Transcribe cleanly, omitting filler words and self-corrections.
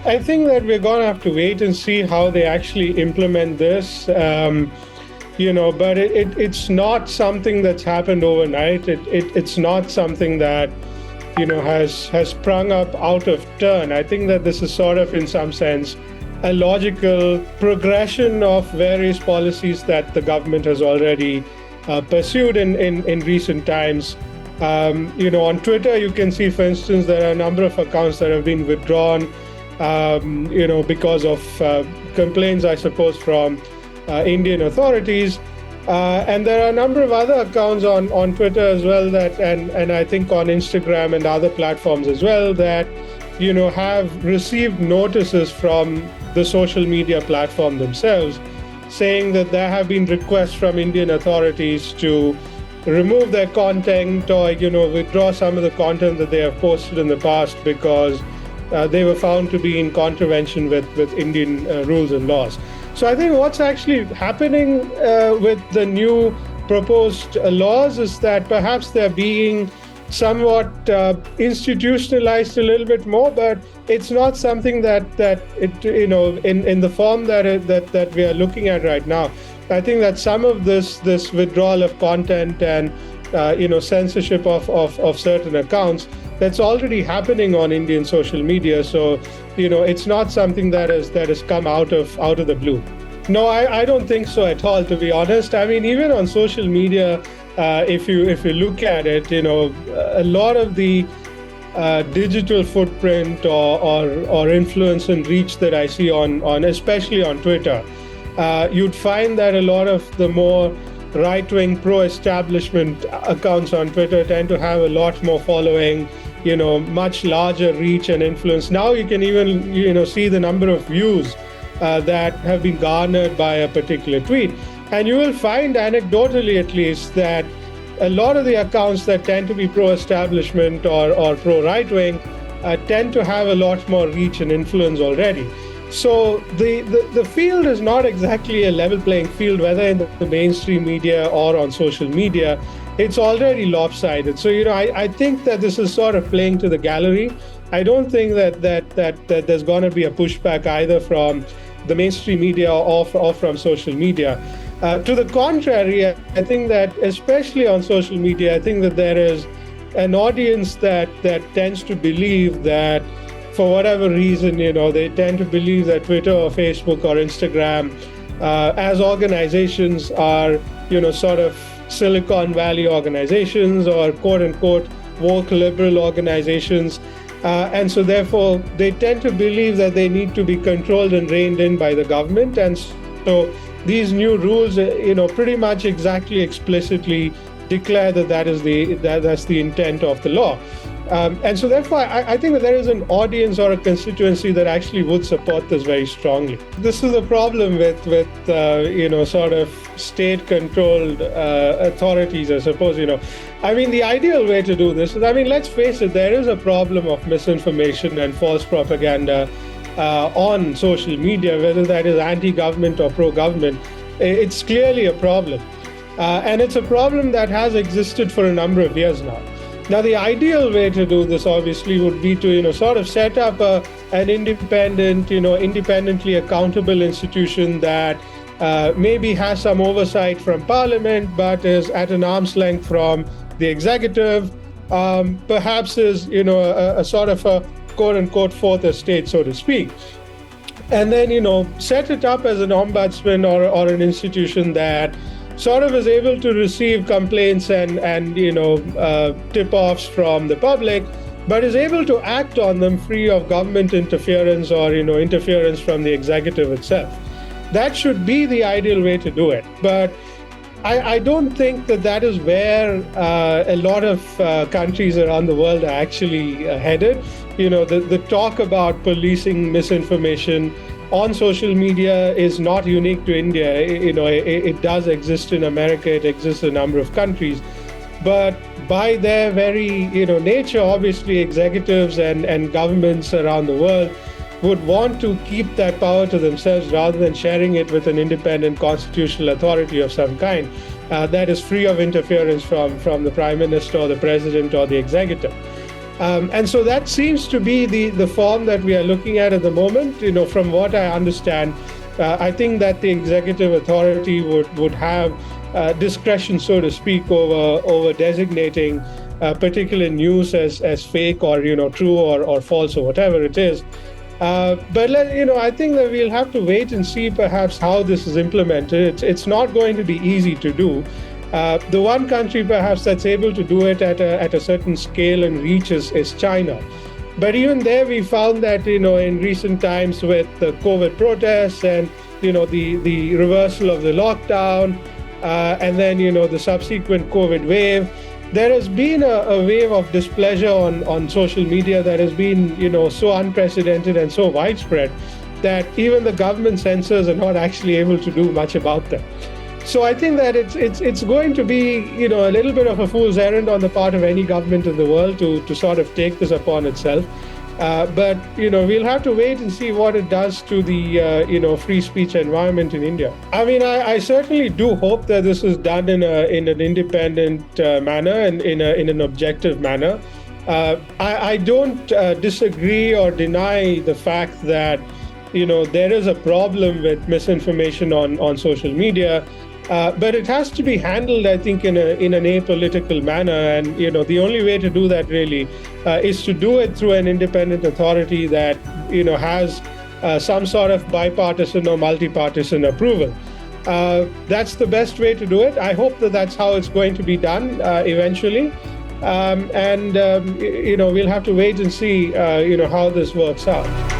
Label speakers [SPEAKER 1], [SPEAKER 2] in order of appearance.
[SPEAKER 1] I think that we're going to have to wait and see how they actually implement this. But it's not something that's happened overnight. It's not something that, has sprung up out of turn. I think that this is sort of, in some sense, a logical progression of various policies that the government has already pursued in recent times. On Twitter, you can see, for instance, there are a number of accounts that have been withdrawn, because of complaints, I suppose, from Indian authorities. And there are a number of other accounts on Twitter as well that, and I think on Instagram and other platforms as well, that, have received notices from the social media platform themselves saying that there have been requests from Indian authorities to remove their content or, withdraw some of the content that they have posted in the past because they were found to be in contravention with Indian rules and laws. So I think what's actually happening with the new proposed laws is that perhaps they're being somewhat institutionalized a little bit more, but it's not something that it, in the form that we are looking at right now. I think that some of this withdrawal of content and censorship of certain accounts, that's already happening on Indian social media. So it's not something that has come out of the blue. No, I don't think so at all, to be honest. I mean, even on social media, if you look at it, a lot of the digital footprint or influence and reach that I see on especially on Twitter, you'd find that a lot of the more right-wing pro-establishment accounts on Twitter tend to have a lot more following, much larger reach and influence. Now you can even, see the number of views that have been garnered by a particular tweet. And you will find, anecdotally at least, that a lot of the accounts that tend to be pro-establishment or pro-right-wing tend to have a lot more reach and influence already. So the field is not exactly a level playing field, whether in the mainstream media or on social media. It's already lopsided. So, I think that this is sort of playing to the gallery. I don't think that there's going to be a pushback either from the mainstream media or from social media. To the contrary, I think that especially on social media, I think that there is an audience that tends to believe that, for whatever reason, they tend to believe that Twitter or Facebook or Instagram, as organizations, are, sort of Silicon Valley organizations or quote-unquote woke liberal organizations. And so therefore, they tend to believe that they need to be controlled and reined in by the government. And so these new rules, pretty much exactly explicitly declare that that's the intent of the law. And so therefore, I think that there is an audience or a constituency that actually would support this very strongly. This is a problem with sort of state-controlled authorities, I suppose. I mean, the ideal way to do this is, let's face it, there is a problem of misinformation and false propaganda on social media, whether that is anti-government or pro-government. It's clearly a problem. And it's a problem that has existed for a number of years now. Now, the ideal way to do this, obviously, would be to, sort of set up an independent, independently accountable institution that maybe has some oversight from Parliament, but is at an arm's length from the executive, perhaps is, a sort of a quote-unquote fourth estate, so to speak. And then, set it up as an ombudsman or an institution that sort of is able to receive complaints and tip-offs from the public, but is able to act on them free of government interference or, interference from the executive itself. That should be the ideal way to do it. But I don't think that is where a lot of countries around the world are actually headed. The talk about policing misinformation on social media is not unique to India. It does exist in America. It exists in a number of countries. But by their very nature, obviously, executives and governments around the world would want to keep that power to themselves rather than sharing it with an independent constitutional authority of some kind that is free of interference from the Prime Minister or the President or the executive. And so that seems to be the form that we are looking at the moment. From what I understand, I think that the executive authority would have discretion, so to speak, over designating particular news as fake or true or false or whatever it is. But I think that we'll have to wait and see perhaps how this is implemented. It's not going to be easy to do. The one country perhaps that's able to do it at a certain scale and reach is China. But even there, we found that in recent times with the COVID protests and the reversal of the lockdown, and then the subsequent COVID wave, there has been a wave of displeasure on social media that has been so unprecedented and so widespread that even the government censors are not actually able to do much about them. So I think that it's going to be a little bit of a fool's errand on the part of any government in the world to sort of take this upon itself. But we'll have to wait and see what it does to the free speech environment in India. I mean, I certainly do hope that this is done in an independent manner and in an objective manner. I don't disagree or deny the fact that there is a problem with misinformation on social media. But it has to be handled, I think, in an apolitical manner. And, the only way to do that really is to do it through an independent authority that, has some sort of bipartisan or multi-partisan approval. That's the best way to do it. I hope that that's how it's going to be done eventually. We'll have to wait and see, how this works out.